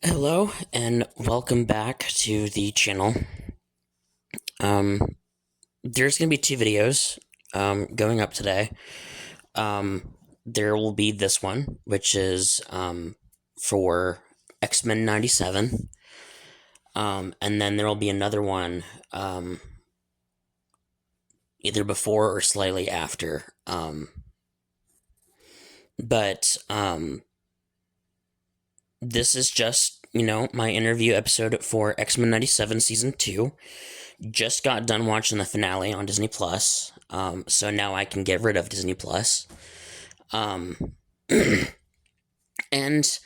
Hello and welcome back to the channel. Um, there's gonna be two videos going up today. There will be this one, which is for X-Men '97, and then there will be another one either before or slightly after. But this is just my interview episode for X-Men '97 season 2. Just got done watching the finale on Disney Plus, so now I can get rid of Disney Plus. Um, and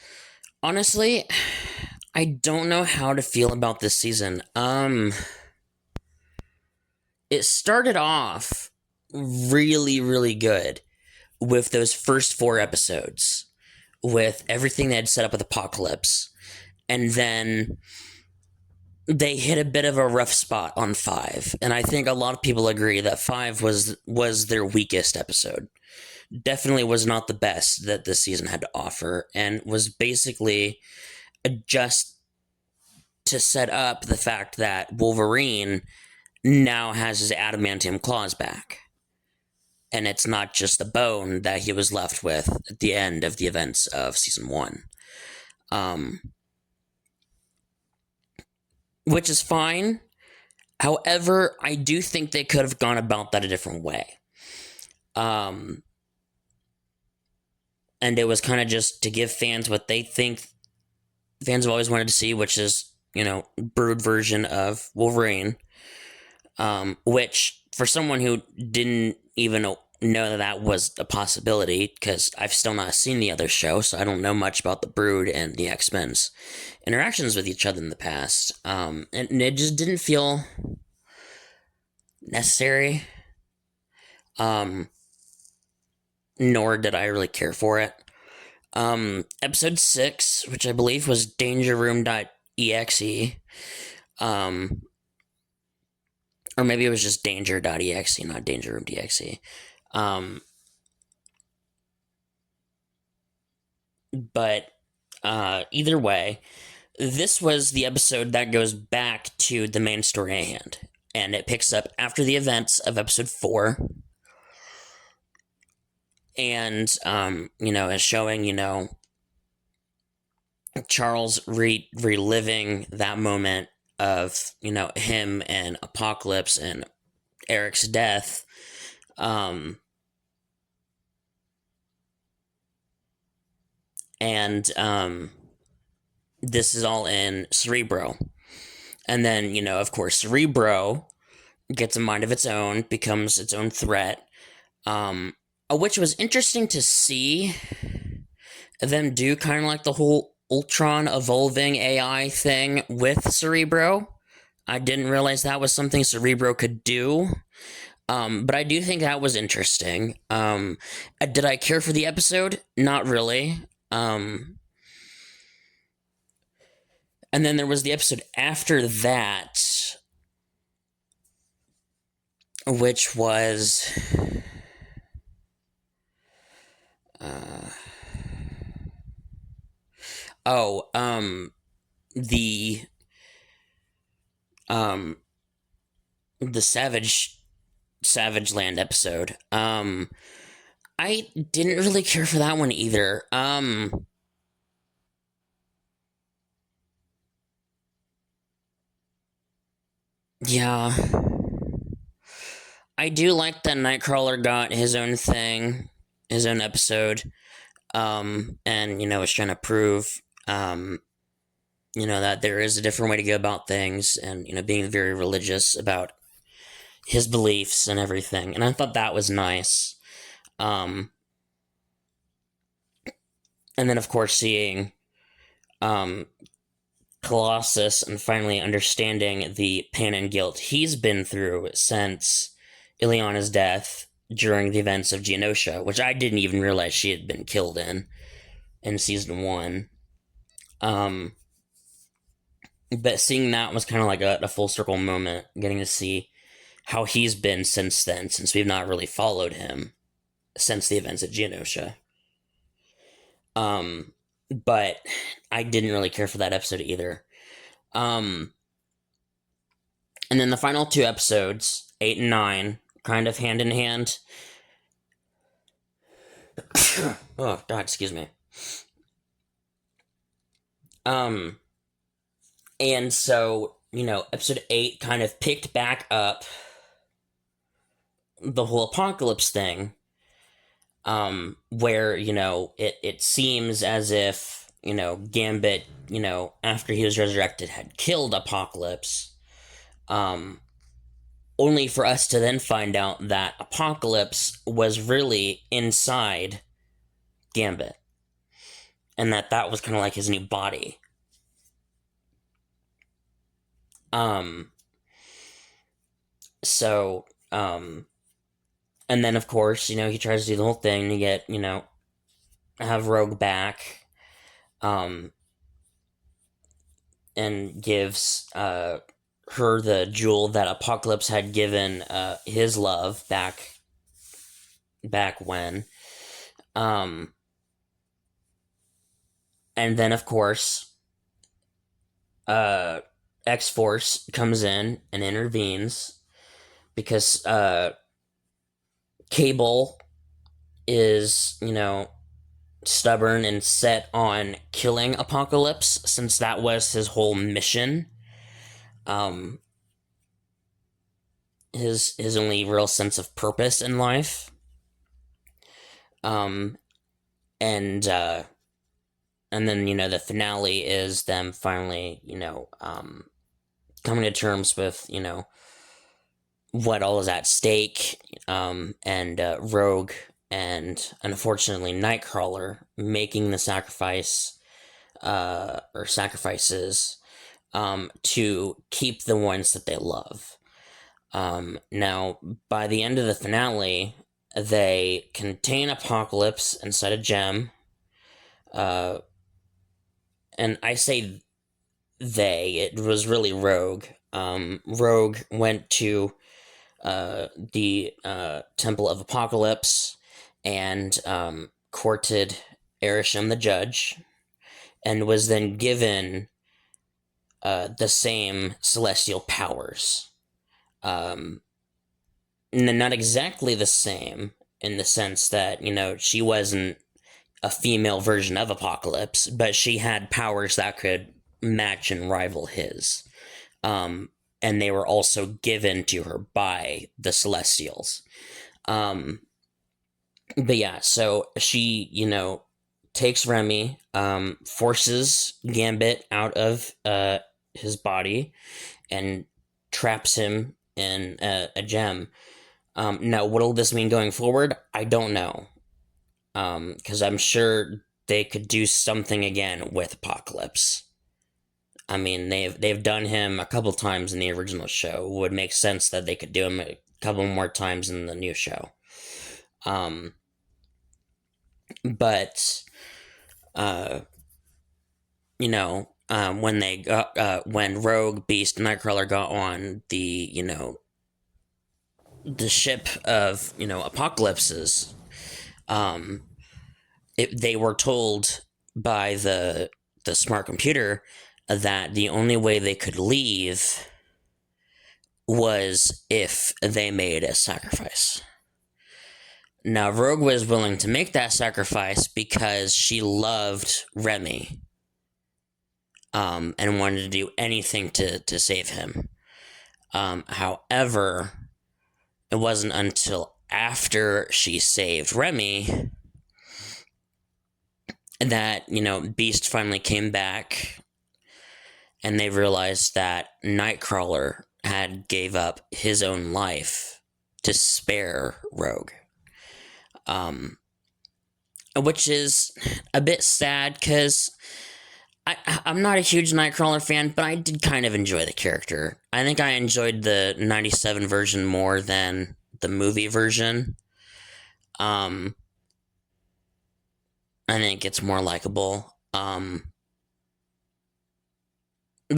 honestly, I don't know how to feel about this season. It started off really, really good with those first four episodes, with everything they had set up with Apocalypse, and then they hit a bit of a rough spot on five, and I think a lot of people agree that five was their weakest episode. Definitely was not the best that this season had to offer, and was basically just to set up the fact that Wolverine now has his adamantium claws back, and it's not just the bone that he was left with at the end of the events of season one. Um, which is fine. However, I do think they could have gone about that a different way. And it was kind of just to give fans what they think fans have always wanted to see, which is, Brood version of Wolverine. Which, for someone who didn't even know that that was a possibility, because I've still not seen the other show, so I don't know much about the Brood and the X-Men's interactions with each other in the past. And it just didn't feel necessary. Nor did I really care for it. Episode 6, which I believe was Danger Room.exe, or maybe it was just Danger.exe, not Danger Room.exe. But either way, this was the episode that goes back to the main story at hand, and it picks up after the events of episode 4, and is showing Charles reliving that moment of him and Apocalypse and Eric's death. And this is all in Cerebro. And then, of course, Cerebro gets a mind of its own, becomes its own threat, which was interesting to see them do, kind of like the whole Ultron evolving AI thing with Cerebro. I didn't realize that was something Cerebro could do. But I do think that was interesting. Did I care for the episode? Not really. And then there was the episode after that, which was oh, the the Savage Land episode. I didn't really care for that one either. Yeah, I do like that Nightcrawler got his own thing, his own episode. And was trying to prove, that there is a different way to go about things, and being very religious about his beliefs and everything. And I thought that was nice. Um, and then of course seeing um, Colossus and finally understanding the pain and guilt he's been through since Ileana's death during the events of Genosha, which I didn't even realize she had been killed in season 1. But seeing that was kind of like a full circle moment, getting to see how he's been since then, since we've not really followed him since the events at Genosha. But I didn't really care for that episode either. And then the final two episodes, 8 and 9, kind of hand in hand. Oh God, excuse me. And so, episode 8 kind of picked back up the whole apocalypse thing, where, it seems as if, Gambit, after he was resurrected, had killed Apocalypse, only for us to then find out that Apocalypse was really inside Gambit, and that was kind of like his new body. So, and then of course, he tries to do the whole thing to get, have Rogue back, and gives, her the jewel that Apocalypse had given, his love back when. And then of course, X-Force comes in and intervenes because, Cable is, stubborn and set on killing Apocalypse, since that was his whole mission. His only real sense of purpose in life. And then, the finale is them finally, coming to terms with, what all is at stake, and Rogue and unfortunately Nightcrawler making the sacrifices, to keep the ones that they love. Now, by the end of the finale, they contain Apocalypse inside a gem. And I say it was really Rogue. Rogue went to the Temple of Apocalypse and courted Arishem the Judge, and was then given the same celestial powers. Not exactly the same, in the sense that, she wasn't a female version of Apocalypse, but she had powers that could match and rival his. And they were also given to her by the Celestials. But yeah, so she, takes Remy, forces Gambit out of his body, and traps him in a gem. Now, what'll this mean going forward? I don't know. Because I'm sure they could do something again with Apocalypse. I mean, they've done him a couple times in the original show. It would make sense that they could do him a couple more times in the new show. But when they got, when Rogue, Beast, and Nightcrawler got on the, the ship of, Apocalypses, they were told by the smart computer that the only way they could leave was if they made a sacrifice. Now, Rogue was willing to make that sacrifice because she loved Remy, and wanted to do anything to save him. However, it wasn't until after she saved Remy that, Beast finally came back, and they realized that Nightcrawler had gave up his own life to spare Rogue. Which is a bit sad, because I'm not a huge Nightcrawler fan, but I did kind of enjoy the character. I think I enjoyed the 97 version more than the movie version. I think it's more likable. But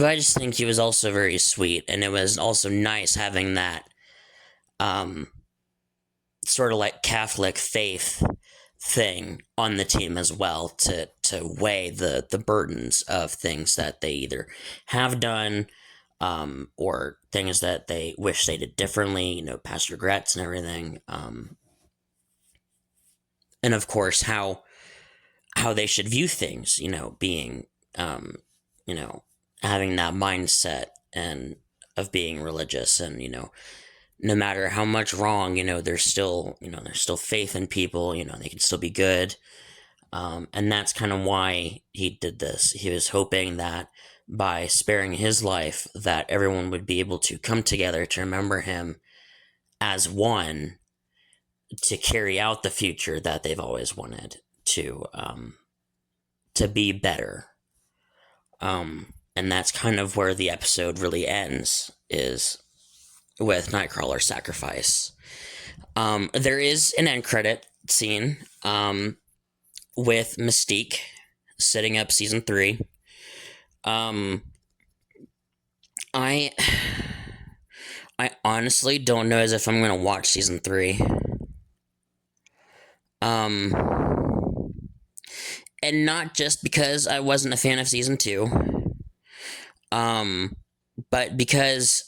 I just think he was also very sweet, and it was also nice having that, sort of like Catholic faith thing on the team as well to weigh the burdens of things that they either have done, or things that they wish they did differently, past regrets and everything, and of course how they should view things, being, you know having that mindset and of being religious, and no matter how much wrong, there's still faith in people, they can still be good. And that's kind of why he did this. He was hoping that by sparing his life, that everyone would be able to come together to remember him as one, to carry out the future that they've always wanted to be better. And that's kind of where the episode really ends, is with Nightcrawler's sacrifice. There is an end credit scene, with Mystique setting up season 3. I honestly don't know as if I'm gonna watch season 3. And not just because I wasn't a fan of season 2, but because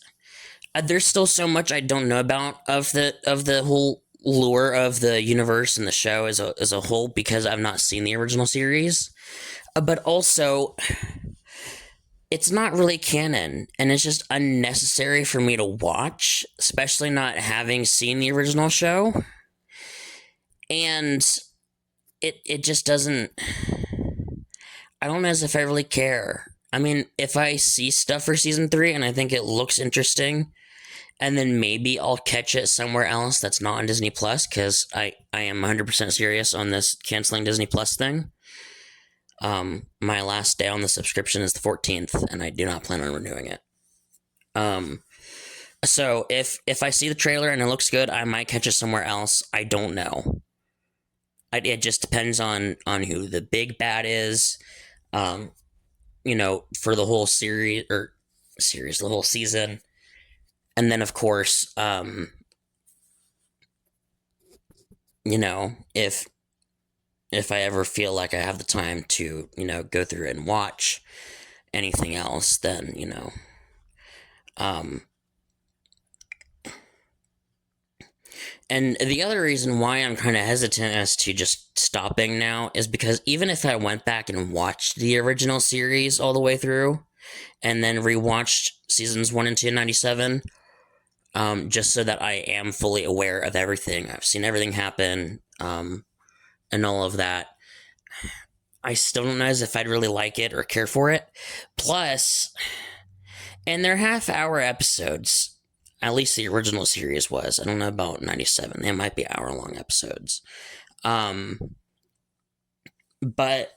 there's still so much I don't know about of the whole lore of the universe and the show as a whole, because I've not seen the original series. But also, it's not really canon, and it's just unnecessary for me to watch, especially not having seen the original show. And it just doesn't... I don't know as if I really care. I mean, if I see stuff for season 3 and I think it looks interesting, and then maybe I'll catch it somewhere else that's not on Disney Plus, because I am 100% serious on this canceling Disney Plus thing. My last day on the subscription is the 14th, and I do not plan on renewing it. So if I see the trailer and it looks good, I might catch it somewhere else. I don't know. It just depends on who the big bad is, for the whole the whole season. And then, of course, if I ever feel like I have the time to, go through and watch anything else, then, and the other reason why I'm kind of hesitant as to just stopping now is because even if I went back and watched the original series all the way through, and then rewatched seasons 1 and 2 in 97, just so that I am fully aware of everything, I've seen everything happen, and all of that, I still don't know as if I'd really like it or care for it. Plus, and they're half-hour episodes. At least the original series was. I don't know about 97. They might be hour-long episodes. But,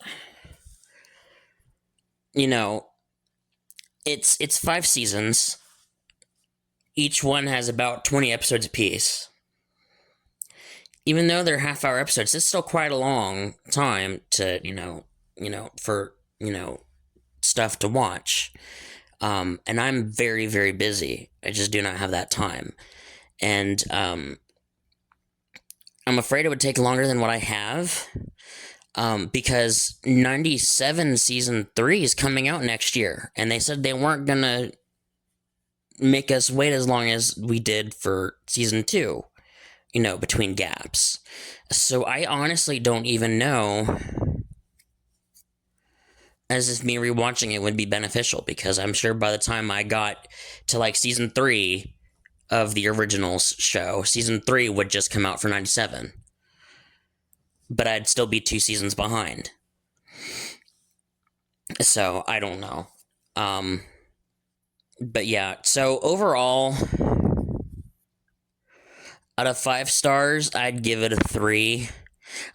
it's 5 seasons. Each one has about 20 episodes apiece. Even though they're half-hour episodes, it's still quite a long time to, for, stuff to watch. And I'm very, very busy. I just do not have that time. And I'm afraid it would take longer than what I have, because 97 season 3 is coming out next year. And they said they weren't going to make us wait as long as we did for season 2, between gaps. So I honestly don't even know as if me rewatching it would be beneficial, because I'm sure by the time I got to like season 3 of the original show, season 3 would just come out for 97. But I'd still be 2 seasons behind. So I don't know. But yeah, so overall, out of 5 stars, I'd give it a 3.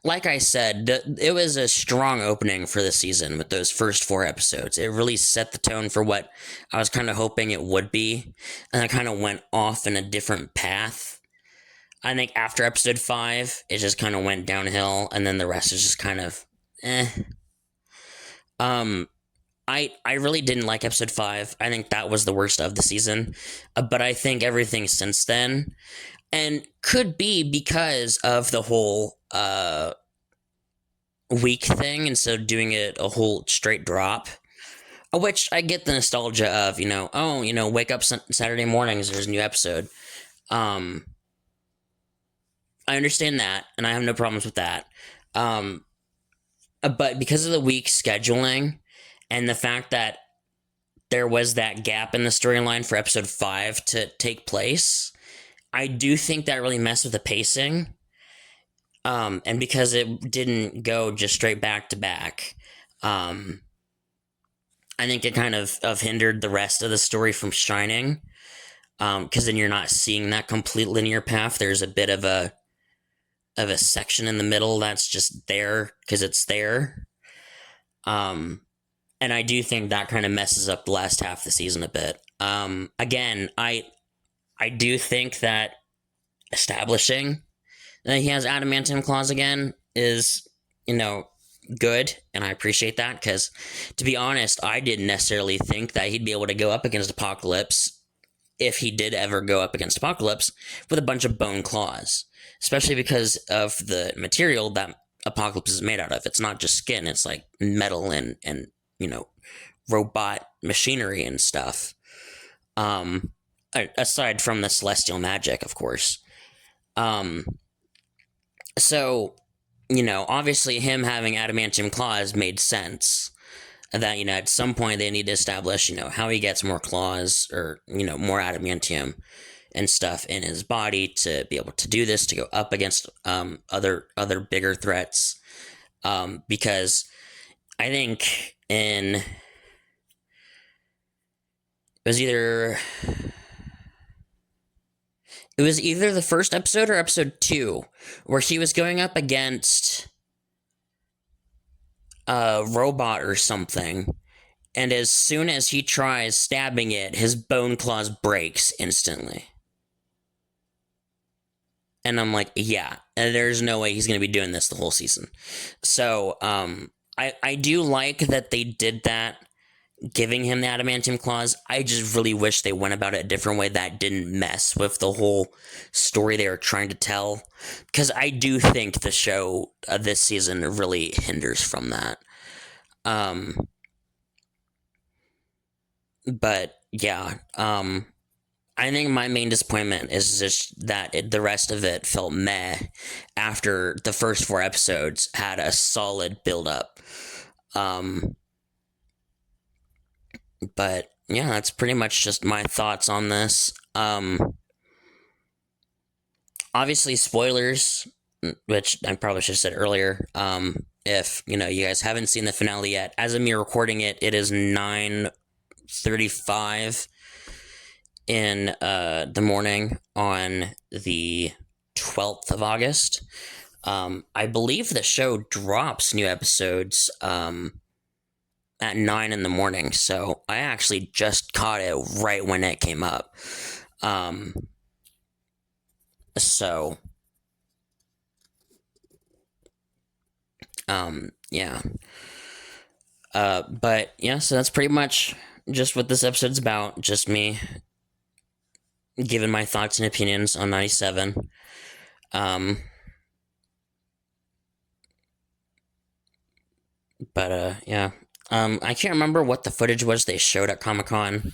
Like I said, it was a strong opening for the season with those first 4 episodes. It really set the tone for what I was kind of hoping it would be, and I kind of went off in a different path. I think after episode 5, it just kind of went downhill, and then the rest is just kind of I really didn't like episode 5. I think that was the worst of the season, but I think everything since then, and could be because of the whole week thing instead of doing it a whole straight drop. Which I get the nostalgia of, wake up Saturday mornings, there's a new episode. Um, I understand that, and I have no problems with that. Um, but because of the week scheduling and the fact that there was that gap in the storyline for episode 5 to take place, I do think that really messed with the pacing. And because it didn't go just straight back to back, um, I think it kind of hindered the rest of the story from shining. Because then you're not seeing that complete linear path. There's a bit of a section in the middle that's just there because it's there. And I do think that kind of messes up the last half of the season a bit. Again, I do think that establishing that he has adamantium claws again is, good, and I appreciate that because, to be honest, I didn't necessarily think that he'd be able to go up against Apocalypse if he did ever go up against Apocalypse with a bunch of bone claws, especially because of the material that Apocalypse is made out of. It's not just skin; it's like metal and robot machinery and stuff. Um, Aside from the celestial magic, of course. Um, so obviously him having adamantium claws made sense. That at some point they need to establish how he gets more claws or more adamantium and stuff in his body to be able to do this, to go up against other bigger threats. Because I think it was either the first episode or episode 2 where he was going up against a robot or something, and as soon as he tries stabbing it, his bone claws breaks instantly. And I'm like, yeah, there's no way he's going to be doing this the whole season. So I do like that they did that, giving him the adamantium claws. I just really wish they went about it a different way that didn't mess with the whole story they were trying to tell. Because I do think the show this season really hinders from that. But yeah, I think my main disappointment is just that the rest of it felt meh after the first 4 episodes had a solid build up. But yeah, that's pretty much just my thoughts on this. Obviously, spoilers, which I probably should have said earlier. If you guys haven't seen the finale yet, as of me recording it, it is 9:35 in the morning on the 12th of August. I believe the show drops new episodes at 9 in the morning, so I actually just caught it right when it came up. Yeah. But yeah, so that's pretty much just what this episode's about. Just me giving my thoughts and opinions on 97. Yeah. I can't remember what the footage was they showed at Comic-Con.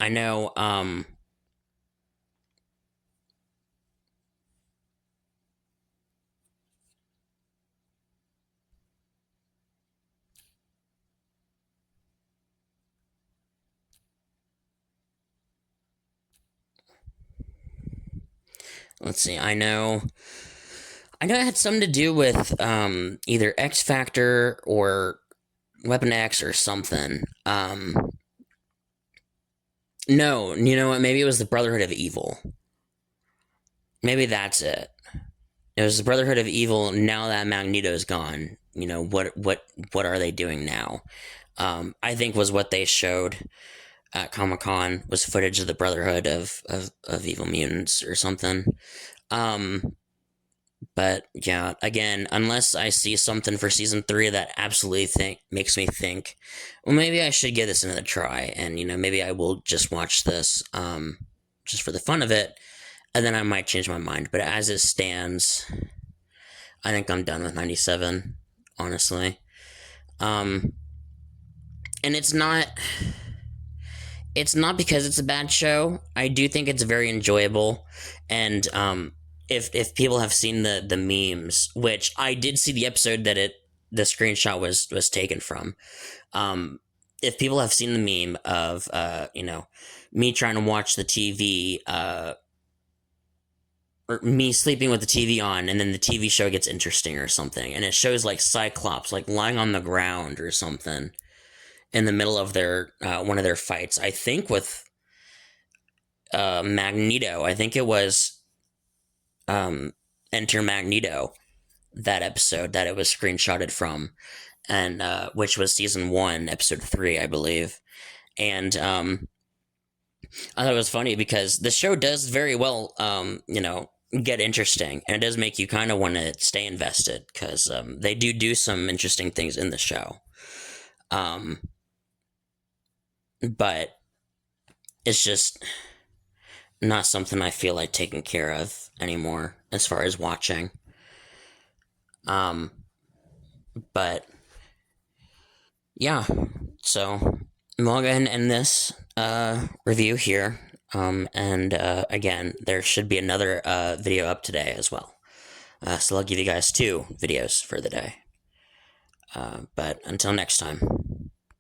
I know, let's see, I know it had something to do with, either X Factor or Weapon X or something. No, you know what? Maybe it was the Brotherhood of Evil. Maybe that's it. It was the Brotherhood of Evil. Now that Magneto's gone, what are they doing now? I think was what they showed at Comic-Con was footage of the Brotherhood of Evil Mutants or something. But yeah, again, unless I see something for season 3 that absolutely makes me think, well, maybe I should give this another try, and maybe I will just watch this, just for the fun of it, and then I might change my mind. But as it stands, I think I'm done with 97. honestly. And it's not because it's a bad show. I do think it's very enjoyable, and if people have seen the memes, which I did see the episode that the screenshot was taken from, um, if people have seen the meme of me trying to watch the TV, or me sleeping with the TV on, and then the TV show gets interesting or something, and it shows like Cyclops like lying on the ground or something in the middle of their one of their fights. I think with Magneto. I think it was um, Enter Magneto, that episode that it was screenshotted from, and which was season 1, episode 3, I believe. And I thought it was funny because the show does very well, get interesting, and it does make you kind of want to stay invested because they do some interesting things in the show. Um, but it's just not something I feel like taking care of anymore as far as watching. Um, but yeah, so we'll go ahead and end this review here. And again, there should be another video up today as well. So I'll give you guys 2 videos for the day. But until next time.